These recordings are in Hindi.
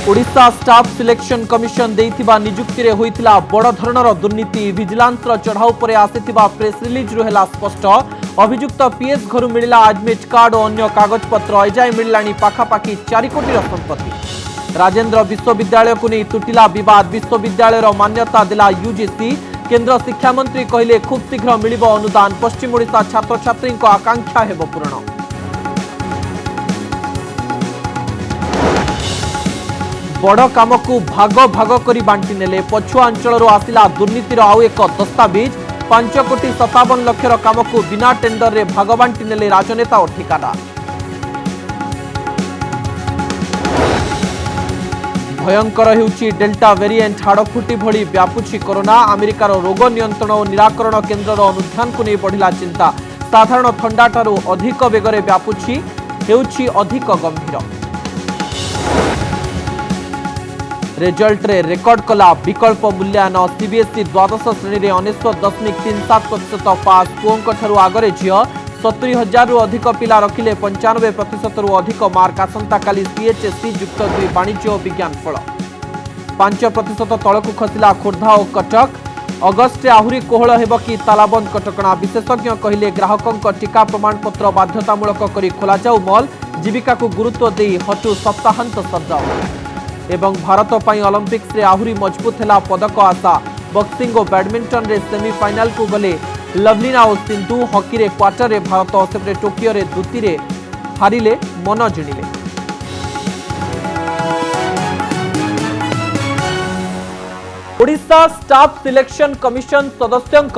ओडिशा स्टाफ सिलेक्शन कमिशन देइथिबा नियुक्ति रे होइतिला बड़ धरणर दुर्नीति विजिलेंस रो चढ़ाऊ परे आसिथिबा प्रेस रिलीज रु हेला स्पष्ट अभियुक्त पीएस घरु मिलिला एडमिट कार्ड और अन्य कागज पत्र एजाय मिलिलानी पाखापाखि 4 कोटी संपत्ति। राजेंद्र विश्वविद्यालय को नहीं तुटिला विवाद विश्वविद्यालय रो मान्यता दिला यूजीसी केंद्र शिक्षा मंत्री कहले खूब शीघ्र मिलिबो अनुदान पश्चिम ओडिशा छात्र छात्री आकांक्षा हेबो पूर्ण। बड़ काम को भाग भाग करी बांटी नेले पछुआ अंचल आसिला दुर्नीतिर आउ एक दस्तावेज 5 कोटी 57 लक्षर काम को बिना टेंडर रे भाग बांटी नेले राजनेता और ठिकादार। भयंकर होउची डेल्टा वेरिएंट हाड़फुटी भली व्यापुची कोरोना अमेरिकार रोग नियंत्रण और निराकरण केन्द्र अनुध्यान को नहीं बढ़िला चिंता साधारण थंडाठारू अधिक बेगरे व्यापुची हेउची अधिक गंभीर। रिजल्ट रे रेकर्ड कला विकल्प मूल्यांकन सीबीएसई द्वादश श्रेणी में 19.37% पास पुओं आगरे झील 70,000 रु अधिक पिला रखिले 95% रु अधिक मार्क आसंता काली सीएचएसई युक्त 2 वाणिज्य और विज्ञान फल 5% तलकू खसिला खोर्धा और कटक अगस्ट आहुरी कोहल हेब कि तालाबंद कटकणा विशेषज्ञ कहले ग्राहकों टीका प्रमाणपत्र बाध्यतामूलक करी खोला जाऊ मॉल जीविका को गुरुत्व दे हटू सप्ताहांत सटडाउन एवं भारत पई ओलंपिक्स रे आहुरी मजबूत हेला पदक आशा बॉक्सिंग और बैडमिंटन रे सेमीफाइनल को गले लवलीना और सिंधु हॉकी रे क्वार्टर रे भारत सेपरे टोकियो रे द्वितीय रे हारिले मन जिणिले। ओडिशा स्टाफ सिलेक्शन कमिशन सदस्यंक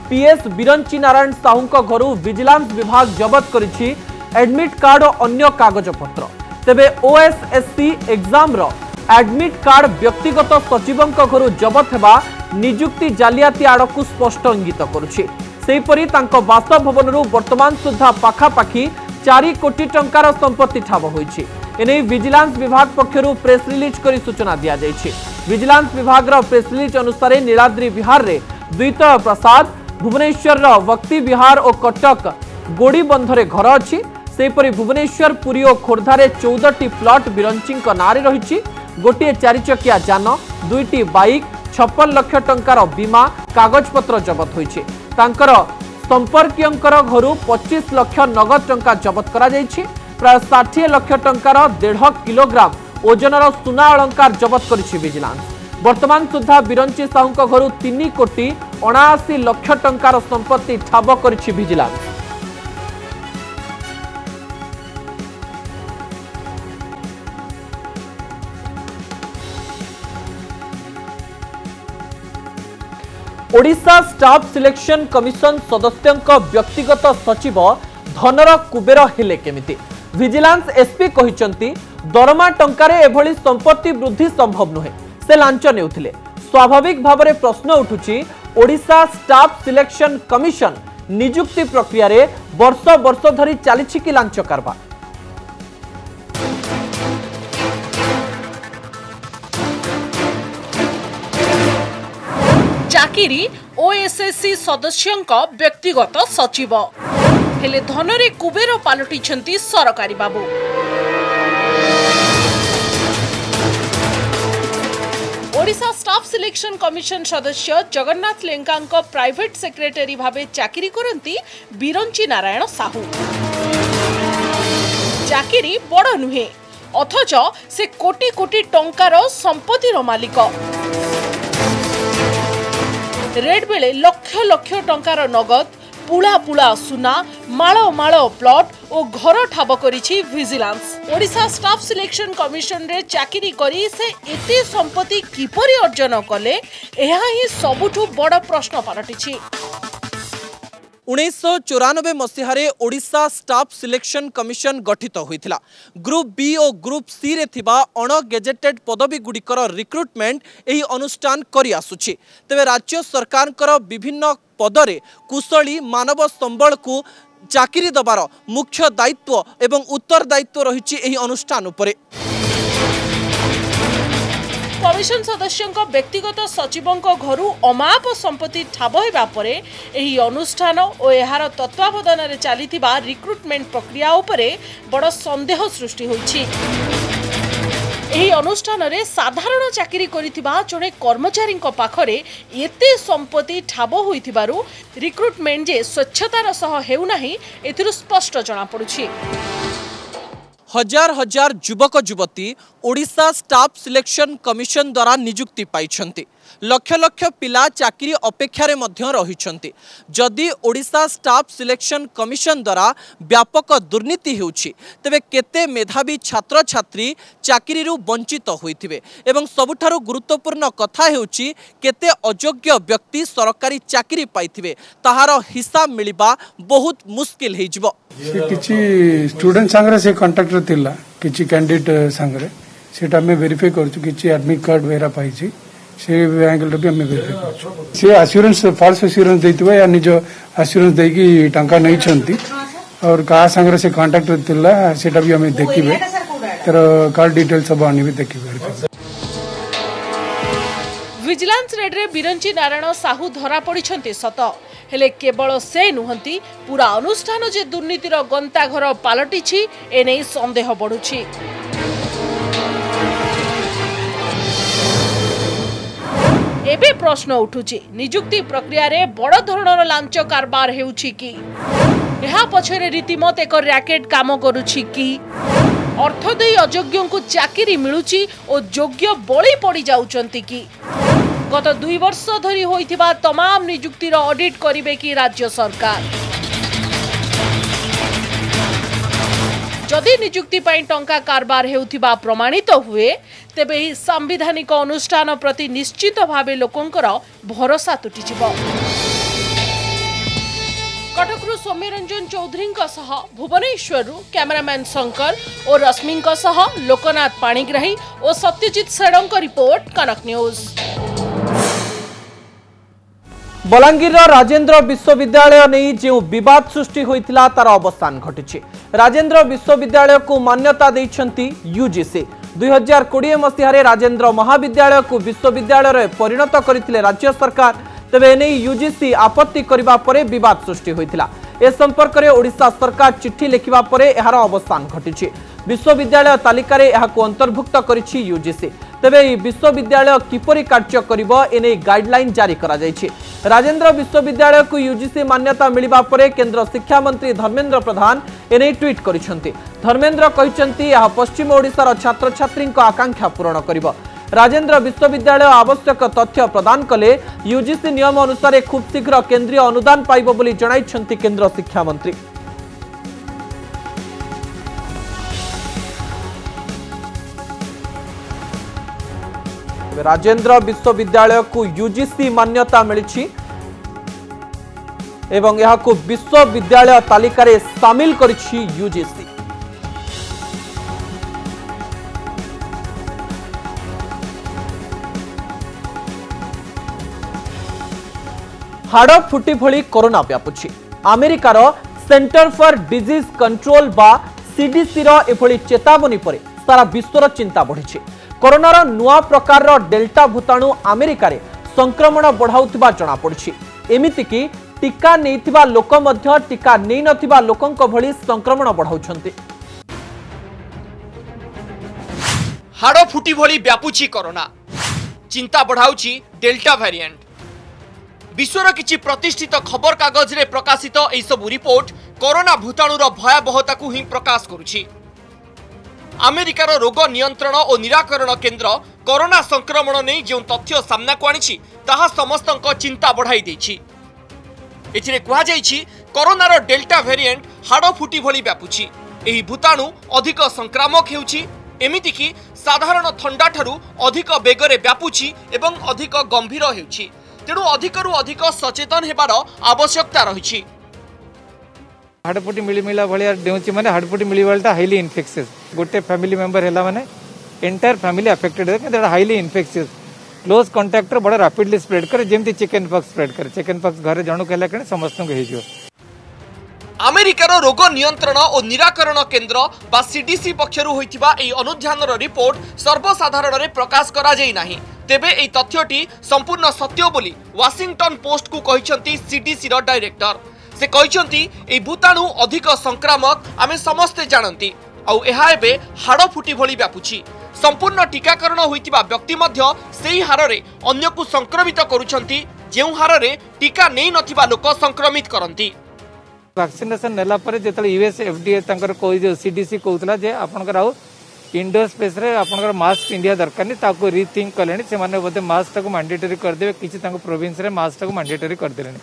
पीएस बिरंची नारायण साहू घरु विजिलेंस विभाग जबत करिछि एडमिट कार्ड और अन्य कागज पत्र। तेबे ओएसएससी एग्जाम रो एडमिट कार्ड व्यक्तिगत सचिवंक घरु जबत हेबा नियुक्ति जालियाती आड़कू स्पष्ट इंगित करुछि। सेहीपरि तांको बासभवन रु वर्तमान सुधा पाखापाखि 4 कोटी टंकार संपत्ति ठाब होइछि। एने विजिलेंस विभाग पक्षरु प्रेस रिलीज करी सूचना दिया जाइछि। विजिलेंस विभाग रो प्रेस रिलीज अनुसार नीलाद्री विहार रे द्वितय प्रसाद भुवनेश्वर रो वक्ति विहार और कटक गोड़ी बंधरे घर अछि। सेहीपरि भुवनेश्वर पुरी और खोर्धारे 14टी प्लॉट बिरंची नारे रही गोटे 4 चकिया जान 2टी बाइक 56 लाख टंकार बीमा कागज पत्र जबत होइछि। तांकर संपर्कीयंकर घरु 25 लाख नगद टंका जबत करा जाइछि। प्राय 60 लाख टंकार 1.5 किलोग्राम ओजनर सुना अलंकार जबत करिछि विजिलेंस। वर्तमान सुधा बिरंची साहूक घरु 3 कोटी 79 लाख टंकार संपत्ति ठाब करिछि vigilance. Odisha staff selection commission सदस्यंक व्यक्तिगत सचिव धनर कुबेर हेले केमिति विजिलेंस एसपी कहिसंती दरमा टंकारे एभली संपत्ति वृद्धि संभव नुहे से लांच नेउथिले। स्वाभाविक भावरे प्रश्न उठुछि ओडिशा स्टाफ सिलेक्शन कमिशन नियुक्ति प्रक्रिया रे वर्ष वर्ष धरी चलिछि कि लांच कारबार। चाकिरी ओएसएससी सदस्यंक व्यक्तिगत सचिव हेले धनरे कुबेर पालटिछंती सरकारी बाबू। ओडिशा स्टाफ सिलेक्शन कमिशन सदस्य जगन्नाथ लेंकांक प्राइवेट सेक्रेटरी भावे चाकिरी करंती बिरंची नारायण साहू। चाकिरी बड़ नुहे अथच से कोटी कोटी टंकार संपत्तिर मालिक। रेड बेले लक्ष लक्ष टंकार नगद पुला पुला सुना माଳ माଳ प्लॉट और घर ठाब करिछि vigilance. Odisha staff selection commission रे चाकरी करी से एते संपत्ति किपरि अर्जन कले एहा ही सबुठु बड़ प्रश्न पालटिछि। 1994 मसीहारे ओडिशा स्टाफ सिलेक्शन कमिशन गठित होइथिला। ग्रुप बी और ग्रुप सी रे थिबा अण गेजेटेड पदवी गुड़िकर रिक्रुटमेंट एही अनुष्ठान करि आसुछि। तेबे राज्य सरकार विभिन्न पदरे कुशली मानव संबल को चाकरी दबार मुख्य दायित्व एवं उत्तरदायित्व रहिछि एही अनुष्ठान उपरे। कमिशन सदस्यों व्यक्तिगत सचिवों घरु अमाप संपत्ति ठाब होगा परे एही अनुष्ठान और यार तत्वावधान रे चलीथिबा रिक्रुटमेंट प्रक्रिया उपरे बड़ संदेह सृष्टि होइछि। ଏହି ଅନୁଷ୍ଠାନରେ ସାଧାରଣ ଚାକିରି କରିଥିବା ଜଣେ କର୍ମଚାରୀଙ୍କ ପାଖରେ ଏତେ ସମ୍ପତ୍ତି ଠାବ ହୋଇଥିବାରୁ ରିକ୍ରୁଟମେଣ୍ଟ ଯେ ସ୍ୱଚ୍ଛତାର ସହ ହେଉନାହିଁ ଏଥିରୁ ସ୍ପଷ୍ଟ ଜଣାପଡ଼ୁଛି। हजार हजार युवक युवती ओडिशा स्टाफ सिलेक्शन कमिशन द्वारा नियुक्ति पाइछन्ति। लक्ष लक्ष पिला चाकरी अपेक्षारे मध्य रहिछन्ति। जदि ओडिशा स्टाफ सिलेक्शन कमिशन द्वारा व्यापक दुर्नीति हेउछि तेबे केते मेधावी छात्र छात्री चाकरीरु वंचित होइथिबे एवं सबुठारु गुरुत्वपूर्ण कथा हेउछि केते अयोग्य व्यक्ति सरकारी चाकरी पाइथिबे ताहार हिसाब मिलिबा बहुत मुश्किल हेजिबो। किछि स्टूडेंट संगे से कांटेक्ट थिला किछि कैंडिडेट संगे सेटा में वेरीफाई करछु किछि एडमिट कार्ड वेरा पाइछि से एंगल रे भी हम वेरीफाई करछु से एश्योरेंस फॉल्स एश्योरेंस दैतिबा या निज एश्योरेंस देकी टंका नै छंती और का संगे से कांटेक्ट थिला सेटा भी हम देखिबे तर कार्ड डिटेल सब आनी भी देखिबे। विजिलेंस रेड रे बिरंची नारायण साहू धरा पड़िछन्ति सत हेले केवल से नुहंती पूरा अनुष्ठान जे दुर्नीतिर गंताघर पालटिछि एने संदेह बढ़ुछि। एबे प्रश्न उठुछि नियुक्ति प्रक्रिया रे बड़ धरणर लांच कारबार हेउछि कि एहा पछरे रीतिमत एक रैकेट काम करूछि कि अर्थ देई अयोग्यों को चाकरी मिलुछि और योग्य बळी पड़ी जाउचंती कि गत 2 वर्ष धरी होइथिबा तमाम नियुक्तिर ऑडिट करिवे कि राज्य सरकार जदि नियुक्ति पई टंका कारबार हेउथिबा प्रमाणित हुए तेबे ही संवैधानिक अनुष्ठान प्रति निश्चित भावे लोकंकर भरोसा तुटिजिबो। कटकरू सौम्यरंजन चौधरी सह भुवनेश्वर कैमरामैन शंकर और रश्मि सह लोकनाथ पाणिग्राही और सत्यजित सेड़ों रिपोर्ट कनक न्यूज। बलांगीर राजेंद्र विश्वविद्यालय नहीं जो विवाद सृष्टि होइथिला तार अवसान घटिछि। राजेंद्र विश्वविद्यालय को मान्यता दैछंती यूजीसी। 2020 मसीह राजेंद्र महाविद्यालय को विश्वविद्यालय परिणत करथिले राज्य सरकार। तेबे एने यूजीसी आपत्ति करिबा परे विवाद सृष्टि होइथिला। ए संपर्क में ओडिशा सरकार चिट्ठी लिखिबा परे एहार अवसान घटिछि। विश्वविद्यालय तालिका रे एहाको अंतर्भुक्त करिछि यूजीसी। तेबे विश्वविद्यालय किपरि कार्य करिबो एने गाइडलाइन जारी करा जायछि। राजेंद्र विश्वविद्यालय को यूजीसी मान्यता मिलिबा परे केंद्र शिक्षा मंत्री धर्मेंद्र प्रधान एने ट्वीट करिसंती। धर्मेंद्र कहिसंती यह पश्चिम ओडिशार छात्र छात्री आकांक्षा पूरण करिबो। राजेंद्र विश्वविद्यालय आवश्यक तथ्य प्रदान कले यूजीसी नियम अनुसार खूब शीघ्र केंद्रीय अनुदान पाइबो बोली जणाइछंती केंद्र शिक्षा मंत्री। राजेंद्र विश्वविद्यालय को यूजीसी मान्यता मिली एवं यह को विश्वविद्यालय तालिका रे शामिल करिछि यूजीसी। हाड़ फुटी भली कोरोना व्यापुछि। अमेरिकार सेंटर फॉर डिजीज कंट्रोल बा सीडीसी रो एभली चेतावनी परे सारा विश्वर चिंता बढ़िछि। कोरोनार नुआ प्रकार डेल्टा भूताणु अमेरिका रे संक्रमण बढ़ाउथिबा जणा पड़िछि। एमिति कि टीका नेइथिबा लोक मध्य टीका नेइ नथिबा लोकंक भली संक्रमण बढ़ाउछन्ति। हाड़ फुटी भली व्यापुछि कोरोना, चिंता बढ़ाउछि डेल्टा वेरिएंट। विश्वर किछि प्रतिष्ठित खबर कागज रे प्रकाशित एई सब रिपोर्ट कोरोना भूताणुर भयावहता को ही प्रकाश करुछि। अमेरिकार रोग नियंत्रण और निराकरण केंद्र कोरोना संक्रमण नहीं जो तथ्य सामना को आनिछि ताहा समस्तक चिंता बढ़ाई दैछि। एथिरे कुहा जाइछि कोरोनार डेल्टा वेरिएंट हाड़ फुटी भली व्यापुछि। एही भूताणु अधिक संक्रामक हेउछि, एमिति कि साधारण थंडा ठारू अधिक बेगरे व्यापुछि एवं अधिक गंभीर हेउछि। तेणु अधिकरू अधिक सचेतन हेबार आवश्यकता रहिछि। हाड़फुटी मिलमिला भाया डेउची माने हाड़फुटी मिलवाटा हाईली इनफेक्शियस। गोटे फैमिली मेंबर हैला माने एंटायर फैमिली अफेक्टेड है। हाईली इनफेक्शियस क्लोज कांटेक्ट बड़ा रैपिडली स्प्रेड करे जेमती चिकन पॉक्स स्प्रेड करे। चिकन पॉक्स घरे जनक हैला कने समस्त को हेजियो। अमेरिकार रोग नियंत्रण और निराकरण केंद्र बा सीडीसी पक्षरु होइथिबा एई अनुध्यानर रिपोर्ट सर्वसाधारण रे प्रकाश करा जाई नाही। तेबे एई तथ्यटी संपूर्ण सत्य बोली वाशिंगटन पोस्ट को कहिसंती सीडीसी रो डायरेक्टर। से कहिसंती एई भूताणु अधिक संक्रामक आमे समस्ते जानंती आउ एहा एबे हाड़ फुटी भली व्यापुछि। संपूर्ण टीकाकरण होइतिबा व्यक्ति मध्य सेही हारे अन्य को संक्रमित करूछंती जेउ हारे टीका नै नथिबा लोक संक्रमित करंती। वैक्सीनेशन नेला परे जेतले यूएस एफडीए तांकर कोइ सीडीसी कहउतला जे आपनकर आउ इंडोर स्पेस रे आपनकर मास्क इंडिया दरकार नि ताको रीथिंक कलेनी से माने बोते मास्क को मैंडेटरी कर देबे किछि तांको प्रोविंस रे मास्क को मैंडेटरी कर देलेनी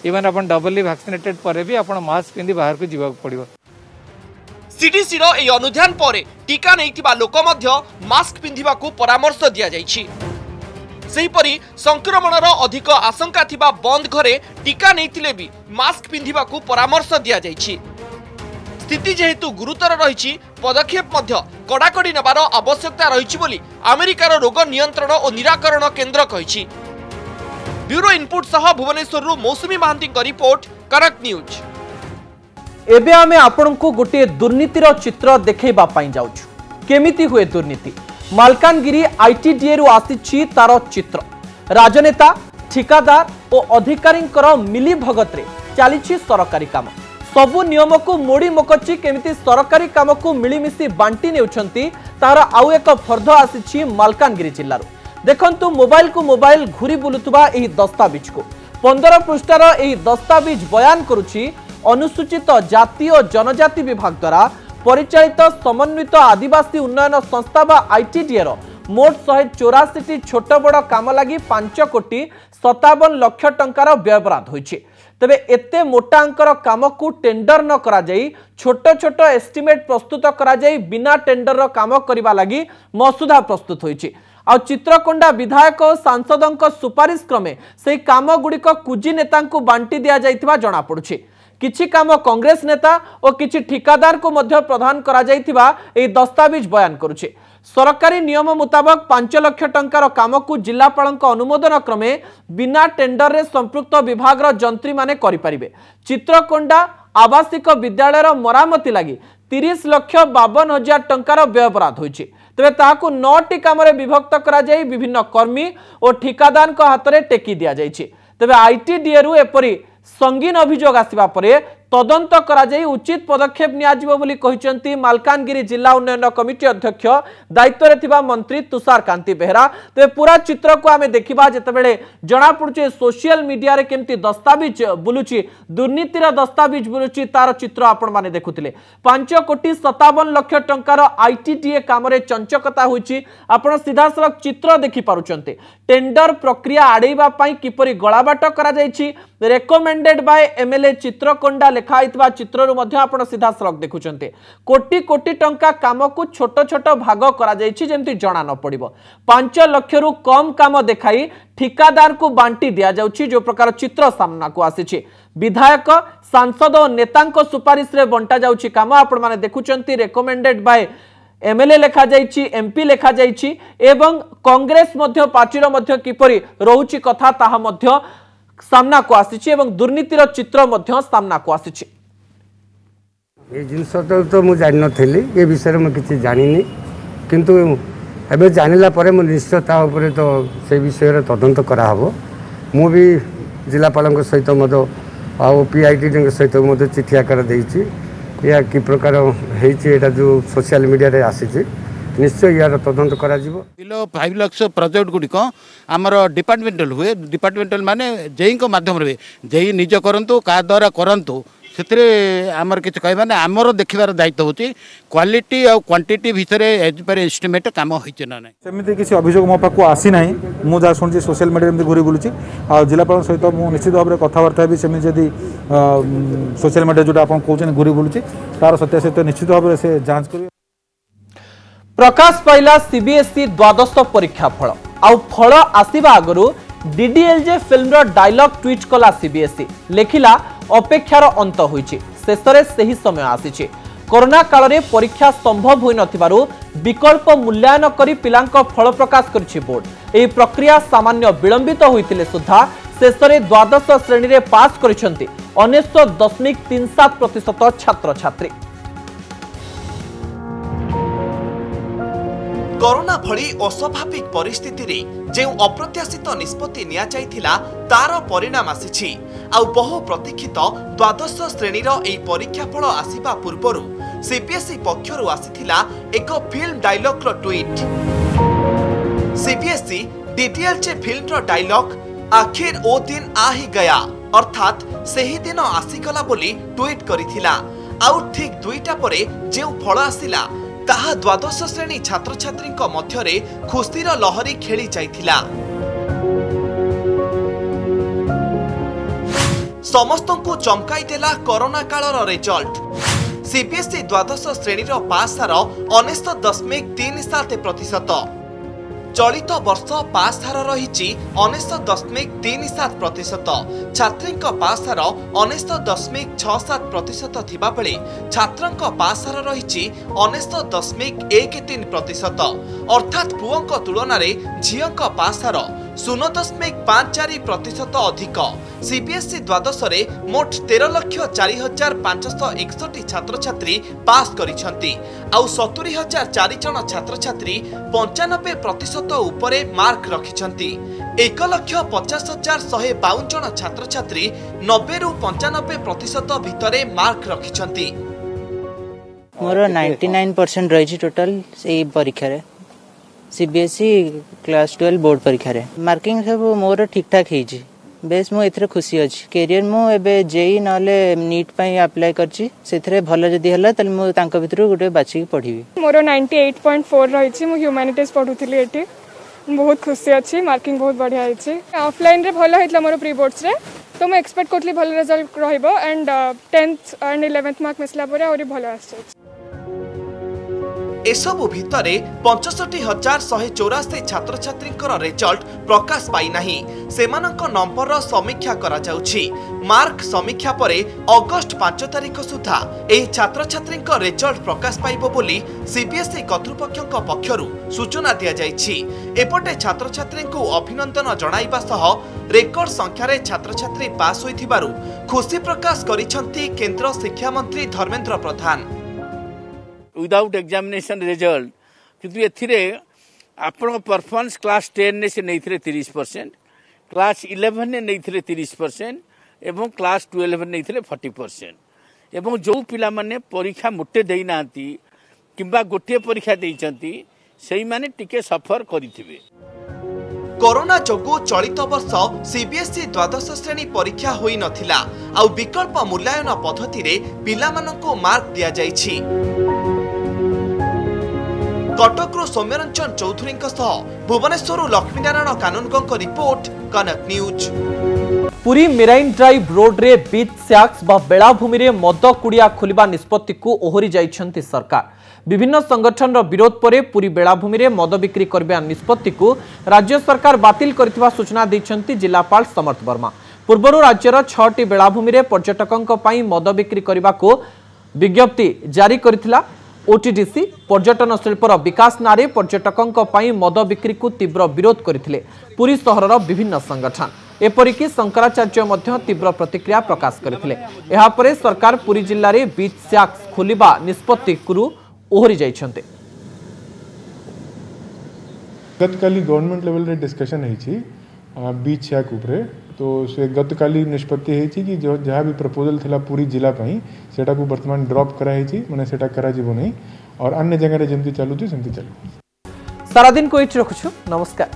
इवन अपन डबली वैक्सीनेटेड परे भी अपन मास्क पिंदी बाहर को जीवा पड़िबो। सीडीसी रो ए अनुध्यान परे टीका नैतिबा लोक मध्य मास्क पिंधिबा को परामर्श दिया जाइछि। सेहीपरि संक्रमणर अधिक आशंका थिबा बंद घरे टीका नैतिले भी मास्क पिंधिबा को परामर्श दिया जाइछि। स्थिति जेहेतु गुरुतर रही पदक्षेप मध्य कड़ाकड़ी नेबार आवश्यकता रही बोली अमेरिकार रोग नियंत्रण और निराकरण केन्द्र कहिछि। ब्यूरो इनपुट सह भुवनेश्वर मौसुमी महांती रिपोर्ट कनक न्यूज। एबे आमे आपनकु गोटे दुर्नीतिर चित्र देखैबा पाई जाउछु केमिति हुए दुर्नीति। मालकानगिरी आईटीडीए रु आसीछि तार चित्र। राजनेता ठिकादार और अधिकारींकर मिली भगतरे चलीछि सरकारी काम। सबु नियम को मोड़ी मकची केमिति सरकारी काम को मिलीमिशी बांटी नेउछंती तार आउ एक फर्द आसीछि मालकानगिरी जिल्लारु। देखंतु मोबाइल को मोबाइल घुरी बुलुतबा एही दस्तावेज को 15 पृष्ठार एही दस्तावेज बयान करुछि अनुसूचित जाति और जनजाति विभाग द्वारा परिचालित समन्वित आदिवासी उन्नयन संस्था बा आईटीडीए मोट 184 छोट बड़ काम लगी 5,57,00,000 टंकार व्ययबराद होइछि। तेबे एते मोटा अंकर काम को टेंडर न करा जाई छोट छोट एस्टिमेट प्रस्तुत करा जाई बिना टेंडर काम करिबा लगी मसुदा प्रस्तुत होइछि। आ चित्रकोंडा विधायक और सांसदों सुपारिश क्रमे से काम गुड़िक कुजी नेता बांटी दिया जाइथिबा जणा पड़ुछि। किछि काम कांग्रेस नेता और किछि ठिकादार को मध्य प्रदान करा जाइथिबा एही दस्तावेज बयान करुछि। सरकारी नियम मुताबक 5 लाख टंकार काम को जिलापाल अनुमोदन क्रमे बिना टेंडर रे संपृक्त विभाग जंत्री माने करि परिबे। चित्रकोंडा आवासिक विद्यालय मरामती लगी 30,52,000 टंकार व्ययबराद होइछि। तेबे ताहाकु 9टी काम विभक्त करा जाई विभिन्न कर्मी और ठिकादार हाथ में टेकी दिया जाइछि। तेबे आईटीडीए रु एपरि संगीन अभियोग आसिबा परे तदंत करा जाई उचित पदक्षेप नियाजिबो बोली कहिसंती मालकानगिरी जिला उन्नयन कमिटी अध्यक्ष दायित्व रे थिबा मंत्री तुषार कांति बेहरा। ते पूरा चित्र को आमे देखिबा जेतेबेले जणा पड़ुचे सोशल मीडिया रे केमती दस्तावेज बुलुची दुर्नीतिर दस्तावेज बुलुची तार चित्र आपण माने देखुतिले। 5,57,00,000 टंकार आईटीडीए काम रे चंचकता होईची आपण सीधा सलख चित्र देखि पारुचंते। टेंडर प्रक्रिया आड़ेबा पई किपरि गळाबाट करा जाईची रेकमेंडेड बाय एमएलए चित्रकोंडा लिखाइतबा चित्ररु मध्य आपण सीधा सलख देखुचंते। कोटी कोटी टंका काम को छोट छोट भाग करा जाईची जेमति जणा न पड़िबो। 5 लाख रु कम काम देखाई ठिकादार को बांटी दिया जाउची जो प्रकार चित्र सामना को आसीची। विधायक सांसद और नेतांको सुपारिश रे बंटा जाउची काम आपण माने देखुचंती रेकमेंडेड बाय एमएलए लेखा जाइछि एमपी लेखा जाइछि एवं कांग्रेस मध्य पार्टीर मध्य किपरि रहउची कथा ताहा मध्य सामना को आसीछि एवं दुर्नीतिर चित्र मध्य सामना को आसीछि। ए जिनस तो मु जानि नथली ए विषय में किछि जानिनी किंतु एबे जानिला परे मु निश्चितता ऊपर तो से विषय रे तदंत करा हबो। मु भी जिलापाल सहित मद आ पीआईटी सहित मद चिठी आकार देइछि या कि प्रकार हेइछि एटा जो सोशल मीडिया रे आसीछि निश्चय यार तदंत करा जिवो। किलो 5 लाख प्रोजेक्ट गुड़िक आमर डिपार्टमेंटल हुए डिपार्टमेंटल माने जेई को माध्यम रे जेई निज करंतु का द्वारा करंतु सेतरे आमर किछ कहबा ना आमर देखिबार दायित्व होची क्वालिटी और क्वांटिटी भितर एज पर एस्टिमेट काम होइछ ना नै सेमिति किसी अभियोग मो पाको आसी नाही। मु जा सुनछि सोशल मीडिया में घुरी बुलुछि आ जिलापाल सहित मु निश्चित भाव में कथबार्ता भी सेमि जदि सोशल मीडिया जोटा आपन कहउछन घुरी बुलुछि तार सत्यासत्य निश्चित भाव में से जांच करिवे। प्रकाश पाइला सीबीएसई द्वादश परीक्षा फल आउ फल आसिबा आगरु डीडीएलजे फिल्म डायलॉग ट्वीट कला सीबीएसई लेखिला अपेक्षार अंत होइछि शेषरे सही समय आसीछि। कोरोना काल रे परीक्षा संभव होई नथिबारु विकल्प मूल्यांकन करी पिलांक फल प्रकाश करिछि बोर्ड। एही प्रक्रिया सामान्य विलंबित होइतिले सुद्धा शेषरे द्वादश श्रेणी रे पास करिसंती 99.37% छात्र छात्री। कोरोना भली अस्वाभाविक परिस्थिति रे जे अप्रत्याशित निष्पत्ति निया जाइथिला तार परिणाम आसीछि। आउ बहु प्रतीक्षित द्वादश श्रेणीर एही परीक्षा फल आसिबा पूर्वरु सीबीएसई पक्षरु आसीथिला एक फिल्म डायलॉग रो ट्वीट। सीबीएसई डीटीएलजे फिल्म रो डायलॉग आखिर ओ दिन आ ही गया अर्थात सही दिन आसीगला बोली ट्वीट करिथिला। आउ ठीक 2टा परे जे फल आसिला ताहा द्वादश श्रेणी छात्र छात्री मध्यरे खुशीर लहरी खेली जाइथिला। समस्तंकु चमकाई देला कोरोना कालर रिजल्ट। सीबीएसई द्वादश श्रेणी पास हार 19.37%। चलित वर्ष पास हार रही 19.37%। छात्री पास हार 19.67% थिबा बेले छात्रंक पास हार रही 19.13%। अर्थात पुओंक तुलन में झीओंक पास हार 0.54% अधिक। सीबीएसई द्वादश रे मोट 13,04,561 छात्र छात्री पास करिसेंती। आउ 70,004 जन छात्र छात्री 95% उपरे मार्क रखिसेंती। 1,50,152 जन छात्र छात्री 90 रु 95% भितरे मार्क रखिसेंती। मोर 99% रही टोटल से परीक्षा रे सीबीएसई क्लास 12 बोर्ड परीक्षा रे मार्किंग सब मोर ठीक ठाक हेजी। बेस मु एथरे खुशी अछि। कैरियर मु एबे जेई नले नीट पई अप्लाई करछि सेथरे भलो जदी हला तले मु तांका भितरु गुटे बाछि पढिबी। मोर 98.4 रही छी। मु ह्यूमैनिटीज पढुथिली एठी। बहुत खुशी अछि। मार्किंग बहुत बढ़िया अछि। ऑफलाइन रे भलो हेतला मोर प्री बोर्ड्स रे तो मु एक्सपेक्ट करथली भलो रिजल्ट रहइबो and 10th and 11th mark मिसला परे और भलो आछे। एसबु भितरे 65,184 छात्र छात्री रिजल्ट प्रकाश पाई नाही। सेमानक नंबर समीक्षा करा जाउछि। मार्क समीक्षा परे अगस्त 5 तारिख सुधा एही छात्र छात्री रिजल्ट प्रकाश पाइबो बोली सीबीएसई कर्तृपक्षक पक्षरु सूचना दिया जाइछि। एपटे छात्र छात्री अभिनंदन जणाइबा सह रेकर्ड संख्यार छात्र छात्री पास होइथिबारु खुशी प्रकाश करिसंती केंद्र शिक्षा मंत्री Dharmendra Pradhan. Without examination result किंतु एथिरे आपण परफॉर्मेंस क्लास 10 ने से नैथिरे 30%, क्लास 11 ने नैथिरे 30% एवं क्लास 12 नैथिरे 40%। एवं जो पिला माने परीक्षा मोटे देई नांती किंबा गोटे परीक्षा देइचंती सेही माने टिके सफर करिथिबे। कोरोना जोगु चलित वर्ष सीबीएसई द्वादश श्रेणी परीक्षा होई नथिला। आउ विकल्प मूल्यांकन पद्धति रे पिलामानंको मार्क दिया जाइछि। कटकरू सौम्यरंजन चौधरी भुवनेश्वर लक्ष्मीनारायण कानूनगो रिपोर्ट कनक news. Puri marine drive road रे बीच सैक्स बा बेलाभूमि रे मद कुड़िया खोलिबा निष्पत्ति को ओहरी जाइछंती सरकार। विभिन्न संगठन विरोध पर पुरी बेलाभूमि रे मद बिक्री करबा निष्पत्ति को राज्य सरकार बातिल करथिबा सूचना दैछंती जिलापाल समर्थ वर्मा। पूर्वरु राज्यर 6टी बेलाभूमि रे पर्यटकंक पई मद बिक्री करबा को विज्ञप्ति जारी करथिला। ओटीडीसी पर्यटन शिल्पर विकास नारे पर्यटकंक पई मद बिक्री को तीव्र विरोध करथिले पुरी सहरर विभिन्न संगठन। एपरिकी शंकराचार्य मध्य तीव्र प्रतिक्रिया प्रकाश करथिले। एहा परे सरकार पुरी जिल्ला रे बीच सैक्स खोलिबा निष्पत्ति कुरु ओहरी जाइछन्ते। गतकाली गवर्नमेंट लेवल रे डिस्कशन हेछि बीच सैक उपरे तो से गतकाली निष्पत्ति हेछि कि जो जहाँ भी प्रपोजल थिला पूरी जिला पई सेटा को वर्तमान ड्रॉप करा हेछि माने सेटा करा जिवो नहीं और अन्य जगह रे जेंति चालू छि सेंति चालू। सारा दिन को इट रखुछु। नमस्कार।